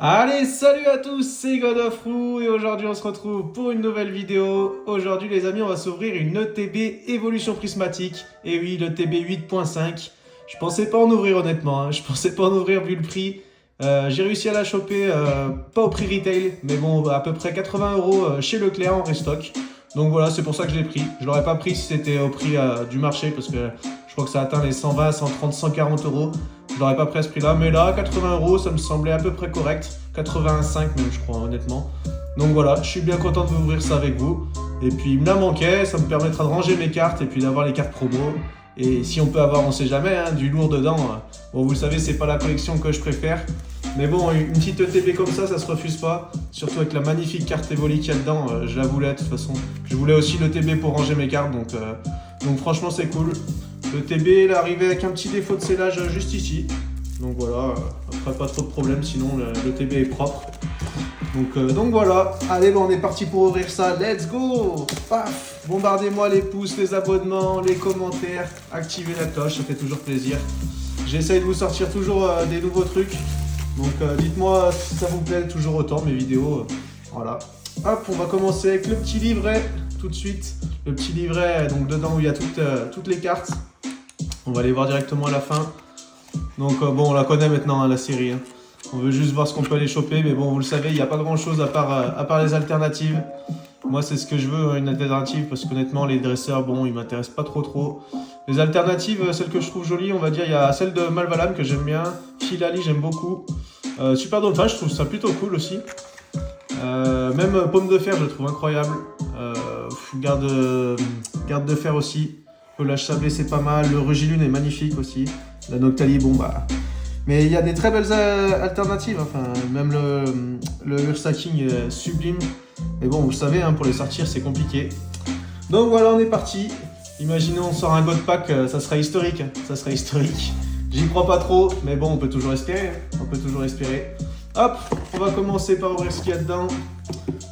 Allez, salut à tous, c'est God of Ru et aujourd'hui on se retrouve pour une nouvelle vidéo. Aujourd'hui les amis, on va s'ouvrir une ETB Évolution Prismatique. Et oui, l'ETB 8.5. Je pensais pas en ouvrir honnêtement, je pensais pas en ouvrir vu le prix. J'ai réussi à la choper, pas au prix retail, mais bon, à peu près 80 € chez Leclerc en restock. Donc voilà, c'est pour ça que je l'ai pris. Je l'aurais pas pris si c'était au prix du marché parce que je crois que ça atteint les 120, 130, 140 euros. Je l'aurais pas pris à ce prix-là, mais là, 80 € ça me semblait à peu près correct. 85 même, je crois, honnêtement. Donc voilà, je suis bien content de vous ouvrir ça avec vous. Et puis, il me la manquait, ça me permettra de ranger mes cartes et puis d'avoir les cartes promo. Et si on peut avoir, on sait jamais, du lourd dedans. Bon, vous le savez, c'est pas la collection que je préfère. Mais bon, une petite ETB comme ça se refuse pas. Surtout avec la magnifique carte Evoli qu'il y a dedans. Je la voulais de toute façon. Je voulais aussi l'ETB pour ranger mes cartes. Donc franchement, c'est cool. L'ETB, il est arrivé avec un petit défaut de scellage juste ici. Donc voilà, après pas trop de problème, sinon l'ETB est propre. Donc voilà, allez, bon, on est parti pour ouvrir ça. Let's go! Paf! Bombardez-moi les pouces, les abonnements, les commentaires. Activez la cloche, ça fait toujours plaisir. J'essaye de vous sortir toujours des nouveaux trucs. Donc dites-moi si ça vous plaît toujours autant mes vidéos. Voilà. Hop, on va commencer avec le petit livret tout de suite. Le petit livret, donc dedans où il y a toutes les cartes. On va les voir directement à la fin. Donc bon, on la connaît maintenant la série. On veut juste voir ce qu'on peut aller choper, mais bon, vous le savez, il n'y a pas grand chose à part les alternatives. Moi, c'est ce que je veux, une alternative, parce qu'honnêtement, les dresseurs, bon, ils m'intéressent pas trop. Les alternatives, celles que je trouve jolies, on va dire, il y a celle de Malvalam que j'aime bien. Filali, j'aime beaucoup. Super Dolphin, je trouve ça plutôt cool aussi. Même Paume de Fer, je le trouve incroyable. Garde de Fer aussi. Le Lâche Sablé, c'est pas mal. Le Rugilune est magnifique aussi. La Noctali, bon bah. Mais il y a des très belles alternatives. Enfin, même le Ursa King est sublime. Mais bon, vous le savez, pour les sortir, c'est compliqué. Donc voilà, on est parti. Imaginez, on sort un God Pack, ça sera historique. Ça sera historique. J'y crois pas trop, mais bon, on peut toujours espérer. On peut toujours espérer. Hop, on va commencer par ouvrir ce qu'il y a dedans.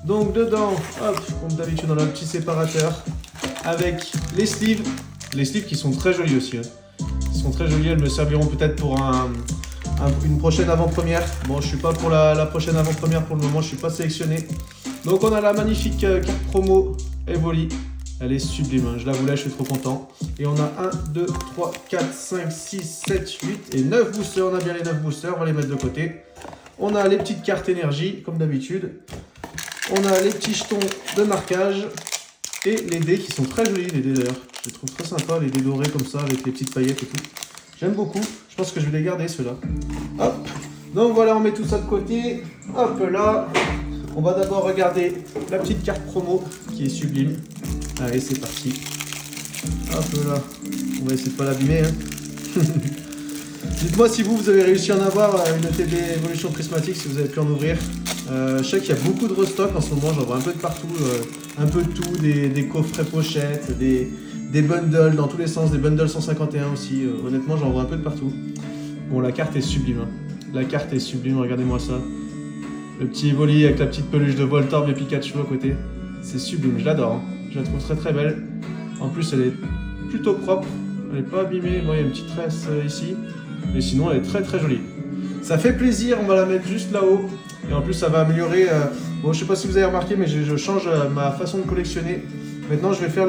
Donc dedans, hop, comme d'habitude, on a un petit séparateur avec les sleeves. Les sleeves qui sont très jolis aussi. Ils sont très jolis, elles me serviront peut-être pour une prochaine avant-première. Bon, je suis pas pour la prochaine avant-première pour le moment, je suis pas sélectionné. Donc on a la magnifique carte promo Evoli. Elle est sublime, je la voulais, je suis trop content. Et on a 1, 2, 3, 4, 5, 6, 7, 8 et 9 boosters. On a bien les 9 boosters, on va les mettre de côté. On a les petites cartes énergie, comme d'habitude. On a les petits jetons de marquage. Et les dés qui sont très jolis, les dés d'ailleurs. Je les trouve très sympas, les dés dorés comme ça, avec les petites paillettes et tout. J'aime beaucoup. Je pense que je vais les garder, ceux-là. Hop. Donc voilà, on met tout ça de côté. Hop là. On va d'abord regarder la petite carte promo, qui est sublime. Allez, c'est parti. Hop là. On va essayer de pas l'abîmer. Dites-moi si vous avez réussi à en avoir une ETB Évolution Prismatique, si vous avez pu en ouvrir. Je sais qu'il y a beaucoup de restock en ce moment, j'en vois un peu de partout, un peu de tout, des coffrets pochettes, des bundles dans tous les sens, des bundles 151 aussi, honnêtement j'en vois un peu de partout. Bon, la carte est sublime, la carte est sublime, regardez-moi ça. Le petit Evoli avec la petite peluche de Voltorb et Pikachu à côté, c'est sublime, je l'adore, je la trouve très très belle. En plus elle est plutôt propre, elle n'est pas abîmée, bon il y a une petite tresse ici, mais sinon elle est très très jolie. Ça fait plaisir, on va la mettre juste là-haut. Et en plus, ça va améliorer. Bon, je sais pas si vous avez remarqué, mais je change ma façon de collectionner. Maintenant, je vais faire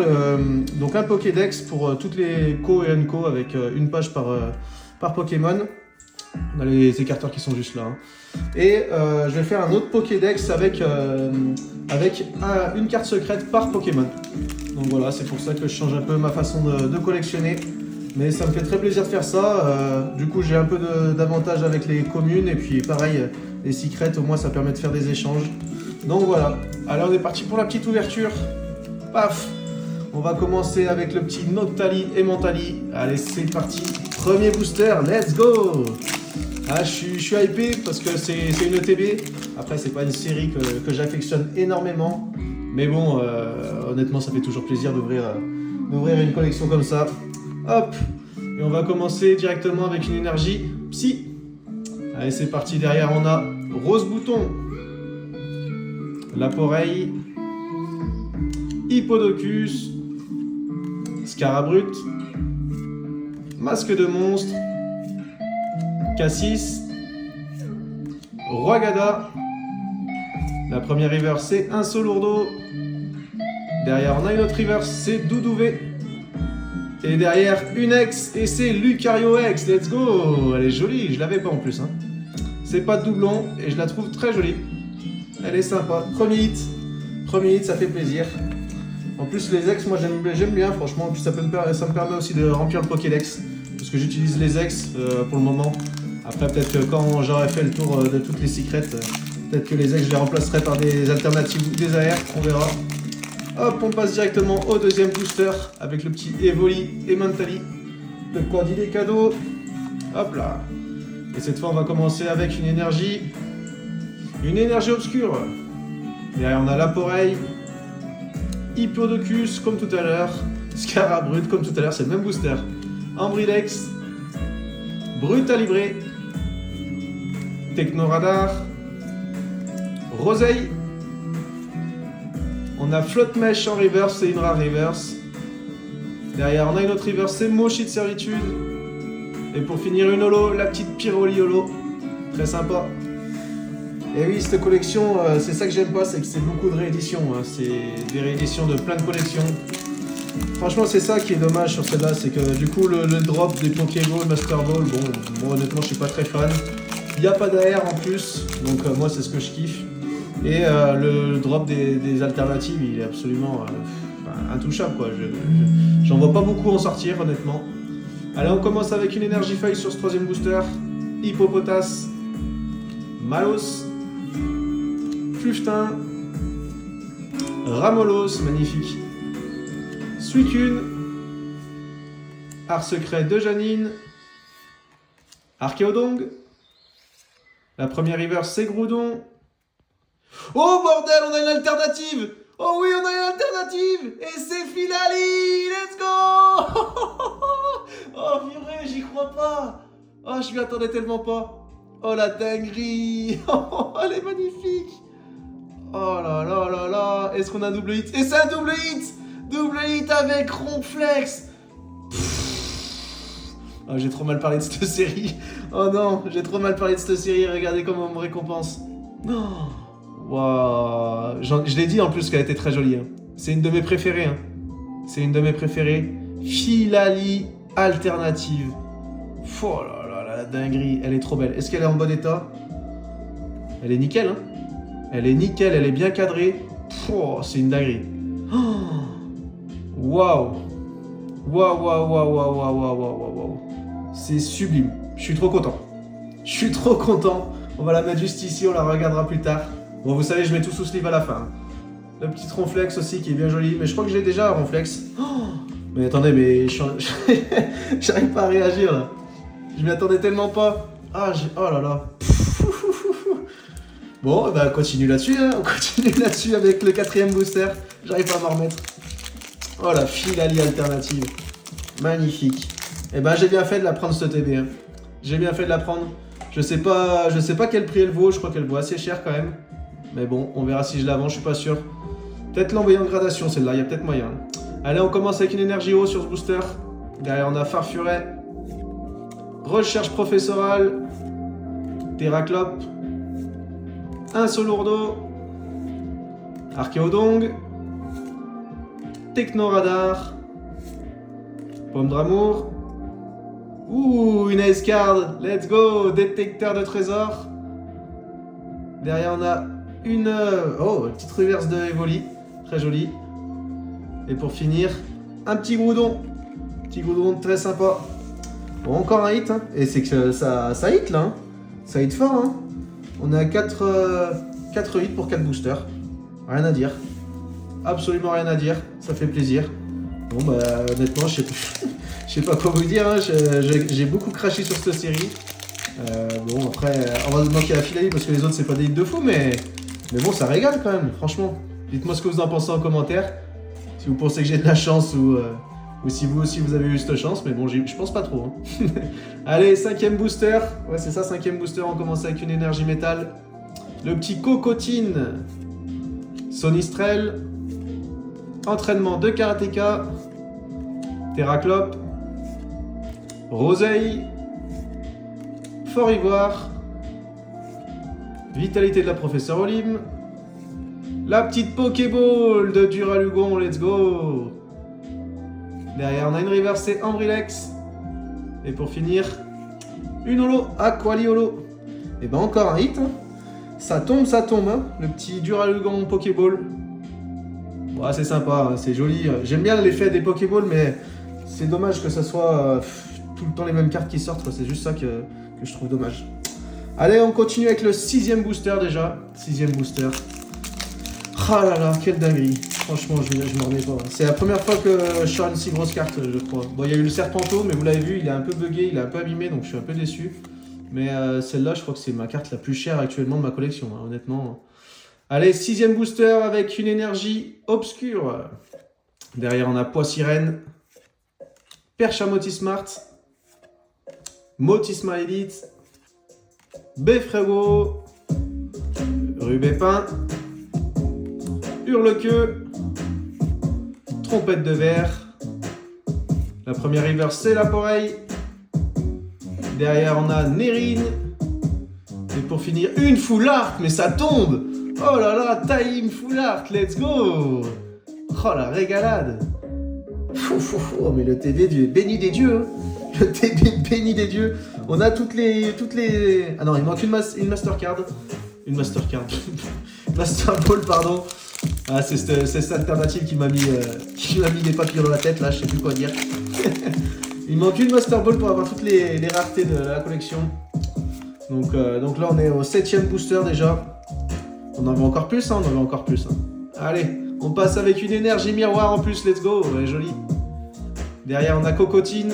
donc un Pokédex pour toutes les Co et Unco avec une page par Pokémon. On a les écarteurs qui sont juste là. Et je vais faire un autre Pokédex avec une carte secrète par Pokémon. Donc voilà, c'est pour ça que je change un peu ma façon de collectionner. Mais ça me fait très plaisir de faire ça. Du coup, j'ai un peu d'avantage avec les communes. Et puis, pareil, les secrets, au moins, ça permet de faire des échanges. Donc voilà. Alors, on est parti pour la petite ouverture. Paf! On va commencer avec le petit Noctali et Mentali. Allez, c'est parti. Premier booster, let's go! Ah, je suis hypé parce que c'est une ETB. Après, c'est pas une série que j'affectionne énormément. Mais bon, honnêtement, ça fait toujours plaisir d'ouvrir une collection comme ça. Hop, et on va commencer directement avec une énergie psy. Allez, c'est parti. Derrière, on a Rose Bouton, Laporeille, Hippodocus, Scarabrut, Masque de monstre, Cassis, Roi Gada. La première reverse, c'est un Solourdo. Derrière, on a une autre reverse, c'est Doudouvé. Et derrière, une ex, et c'est Lucario X. Let's go. Elle est jolie, je l'avais pas en plus. Hein. C'est pas de doublon, et je la trouve très jolie. Elle est sympa. Premier hit, ça fait plaisir. En plus, les ex, moi j'aime bien, franchement. Puis ça me permet aussi de remplir le Pokédex. Parce que j'utilise les ex pour le moment. Après, peut-être que quand j'aurai fait le tour de toutes les secrets, peut-être que les ex, je les remplacerai par des alternatives ou des AR, on verra. Hop, on passe directement au deuxième booster avec le petit Evoli et Mentali. De quoi dire des cadeaux. Hop là. Et cette fois, on va commencer avec une énergie obscure. Derrière, on a Laporeille, Hippodocus comme tout à l'heure, Scarabrut comme tout à l'heure, c'est le même booster. Ambrilex, Brutalibré, Technoradar, Roseille. On a Flotte-Mèche en reverse, c'est une rare reverse. Derrière, on a une autre reverse, c'est Mochi de Servitude. Et pour finir, une holo, la petite Pyroli holo. Très sympa. Et oui, cette collection, c'est ça que j'aime pas, c'est que c'est beaucoup de rééditions. Hein. C'est des rééditions de plein de collections. Franchement, c'est ça qui est dommage sur celle-là, c'est que du coup, le drop des Pokéball, Master Ball, bon, moi honnêtement, je suis pas très fan. Il n'y a pas d'AR en plus, donc moi, c'est ce que je kiffe. Et le drop des alternatives, il est absolument intouchable, quoi. J'en vois pas beaucoup en sortir, honnêtement. Allez, on commence avec une énergie feuille sur ce troisième booster. Hippopotas, Malos, Fluftin, Ramolos, magnifique. Suicune, Art secret de Janine, Archéodong. La première reverse, c'est Groudon. Oh bordel, on a une alternative! Oh oui, on a une alternative! Et c'est Filali! Let's go! Oh purée, j'y crois pas! Oh, je m'y attendais tellement pas! Oh la dinguerie! Oh, elle est magnifique! Oh là là là là! Est-ce qu'on a un double hit? Et c'est un double hit! Double hit avec Ronflex! Oh, j'ai trop mal parlé de cette série! Oh non, j'ai trop mal parlé de cette série, regardez comment on me récompense! Non! Wow. Je l'ai dit en plus qu'elle était très jolie. Hein. C'est une de mes préférées. Hein. C'est une de mes préférées. Filali alternative. Oh là là là, la dinguerie. Elle est trop belle. Est-ce qu'elle est en bon état? Elle est nickel. Hein. Elle est nickel. Elle est bien cadrée. Oh, c'est une dinguerie. Waouh. Waouh, waouh, waouh, waouh, waouh, waouh, waouh, waouh. C'est sublime. Je suis trop content. Je suis trop content. On va la mettre juste ici. On la regardera plus tard. Bon, vous savez, je mets tout sous sleeve à la fin. Le petit Ronflex aussi qui est bien joli. Mais je crois que je l'ai déjà, Ronflex. Oh, mais attendez, mais j'arrive pas à réagir là. Je m'y attendais tellement pas. Ah, oh là là. Bon, bah continue là-dessus. Hein. On continue là-dessus avec le quatrième booster. J'arrive pas à m'en remettre. Oh la Filali alternative. Magnifique. Et ben j'ai bien fait de la prendre ce TB. Hein. J'ai bien fait de la prendre. Je sais pas quel prix elle vaut. Je crois qu'elle vaut assez cher quand même. Mais bon, on verra si je la vends, je suis pas sûr. Peut-être l'envoyer en gradation celle-là, il y a peut-être moyen. Allez, on commence avec une énergie haut sur ce booster. Derrière, on a Farfuret. Recherche professorale. Terraclope. Un Solourdo. Archéodong. Technoradar. Pomme d'amour. Ouh, une Ice Card. Let's go. Détecteur de trésors. Derrière, on a une petite reverse de Evoli, très jolie. Et pour finir, un petit Groudon. Petit Groudon très sympa. Bon, encore un hit, hein. Et c'est que ça hit là. Hein. Ça hit fort. Hein. On a 4 hits pour 4 boosters. Rien à dire. Absolument rien à dire. Ça fait plaisir. Bon, bah, honnêtement, je sais pas quoi vous dire. Hein. J'ai beaucoup craché sur cette série. Bon, après, heureusement qu'il y a Filali parce que les autres, c'est pas des hits de fou, mais bon, ça régale quand même, franchement. Dites-moi ce que vous en pensez en commentaire. Si vous pensez que j'ai de la chance ou si vous aussi vous avez eu cette chance, mais bon, je pense pas trop. Hein. Allez, cinquième booster. Ouais, c'est ça, cinquième booster. On commence avec une énergie métal. Le petit Cocotine. Sonistrel. Entraînement de Karateka. Terraclope. Roseille. Fort Ivoire. Vitalité de la professeure Olim. La petite Pokéball de Duralugon, let's go. Derrière, on a une reversée Ambrilex. Et pour finir, une holo, Aquali holo. Et ben encore un hit. Hein. Ça tombe, hein. Le petit Duralugon Pokéball. Ouais, c'est sympa, hein, c'est joli. J'aime bien l'effet des Pokéballs, mais c'est dommage que ça soit tout le temps les mêmes cartes qui sortent. C'est juste ça que je trouve dommage. Allez, on continue avec le 6e booster déjà. 6e booster. Ah là là, quelle dinguerie. Franchement, je m'en remets pas. C'est la première fois que je sors une si grosse carte, je crois. Bon, il y a eu le Serpenteau, mais vous l'avez vu, il est un peu bugué, il est un peu abîmé, donc je suis un peu déçu. Mais celle-là, je crois que c'est ma carte la plus chère actuellement de ma collection, hein, honnêtement. Allez, 6e booster avec une énergie obscure. Derrière, on a Poissirène, Percha Motismart, Motisma Elite, Beffrego, Rubépin, Hurlequeux, Trompette de verre. La première river, c'est la Poreille. Derrière, on a Nérine. Et pour finir, une Full Art, mais ça tombe. Oh là là, Time Full Art, let's go. Oh la régalade. Oh mais le TB du béni des dieux. Hein. Le TB béni des dieux. On a toutes les... Ah non, il manque une Mastercard. Une Mastercard. Master Ball, pardon. Ah, c'est cette alternative qui m'a mis des papillons dans la tête, là, je sais plus quoi dire. Il manque une Master Ball pour avoir toutes les raretés de la collection. Donc là, on est au 7e booster déjà. On en veut encore plus, hein, on en veut encore plus. Hein. Allez, on passe avec une énergie miroir en plus, let's go, ouais, joli. Derrière, on a Cocotine.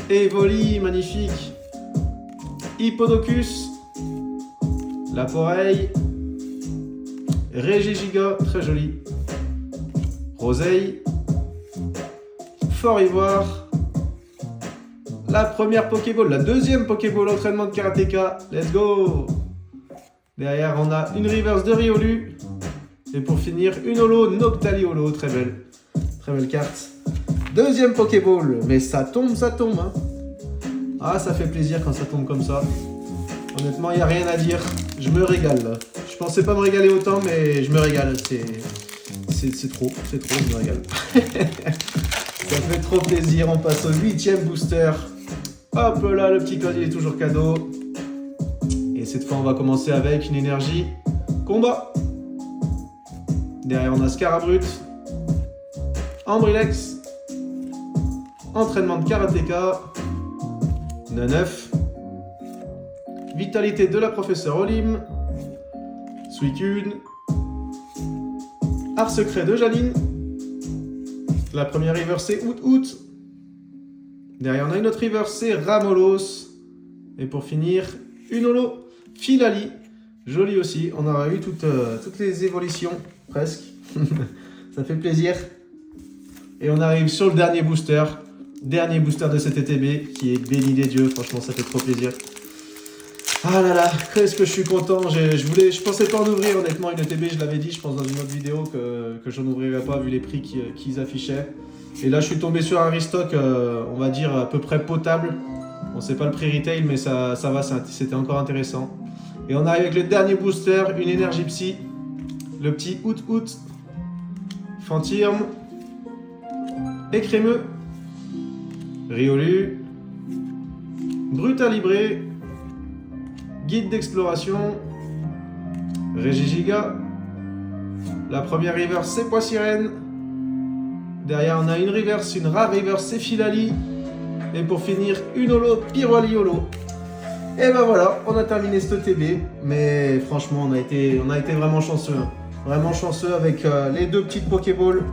Evoli, magnifique. Hippodocus. La Poreille. Régigiga, très joli. Roseille. Fort Ivoire. La première Pokéball, la deuxième Pokéball entraînement de karatéka. Let's go. Derrière, on a une reverse de Riolu. Et pour finir, une holo Noctali holo. Très belle carte. Deuxième Pokéball. Mais ça tombe. Hein. Ah, ça fait plaisir quand ça tombe comme ça. Honnêtement, il n'y a rien à dire. Je me régale là. Je pensais pas me régaler autant, mais je me régale. C'est trop, je me régale. Ça fait trop plaisir. On passe au 8e booster. Hop là, le petit code, il est toujours cadeau. Et cette fois, on va commencer avec une énergie combat. Derrière, on a Scarabrut, Ambrilex, entraînement de karatéka, Neuf, vitalité de la professeure Olim, Suicune, Art secret de Jaline. La première river, c'est Out. Derrière, on a une autre river, c'est Ramolos. Et pour finir, une holo Filali. Jolie aussi. On aura eu toutes les évolutions, presque. Ça fait plaisir. Et on arrive sur le dernier booster. Dernier booster de cet ETB, qui est béni des dieux. Franchement, ça fait trop plaisir. Ah là là, qu'est-ce que je suis content. Je pensais pas en ouvrir, honnêtement, une ETB, je l'avais dit, je pense dans une autre vidéo que j'en ouvrirais pas, vu les prix qu'ils affichaient. Et là, je suis tombé sur un restock, on va dire, à peu près potable. Bon, c'est pas le prix retail, mais ça va, c'était encore intéressant. Et on arrive avec le dernier booster, une énergie psy. Le petit Out. Fantirme. Écrémeux. Riolu. Brutalibré. Guide d'exploration. Régigiga. La première river, c'est Poissirène. Derrière, on a une reverse, une rare reverse, c'est Filali. Et pour finir, une holo Piroli holo. Et ben voilà, on a terminé ce TB. Mais franchement, on a été vraiment chanceux. Hein. Vraiment chanceux avec les deux petites Pokéballs.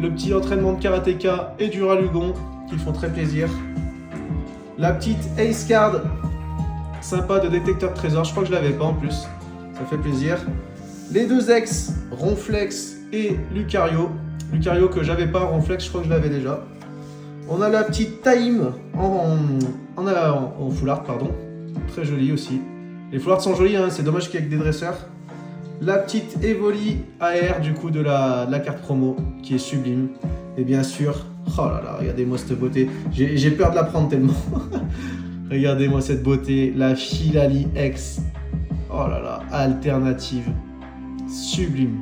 Le petit entraînement de karatéka et du Ralugon qui font très plaisir. La petite Ace Card. Sympa de détecteur de trésor. Je crois que je l'avais pas en plus. Ça fait plaisir. Les deux ex, Ronflex et Lucario. Lucario que j'avais pas, Ronflex, je crois que je l'avais déjà. On a la petite Time en full art, pardon. Très jolie aussi. Les full art sont jolis, hein, c'est dommage qu'il y ait que des dresseurs. La petite Evoli AR du coup de la carte promo qui est sublime. Et bien sûr, oh là là, regardez-moi cette beauté. J'ai peur de la prendre tellement. Regardez-moi cette beauté, la Filali X. Oh là là, alternative. Sublime.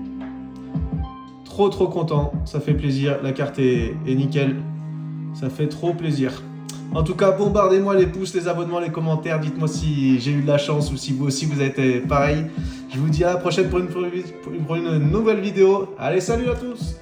Trop content, ça fait plaisir. La carte est nickel. Ça fait trop plaisir. En tout cas, bombardez-moi les pouces, les abonnements, les commentaires. Dites-moi si j'ai eu de la chance ou si vous aussi vous avez été pareil. Je vous dis à la prochaine pour une nouvelle vidéo. Allez, salut à tous!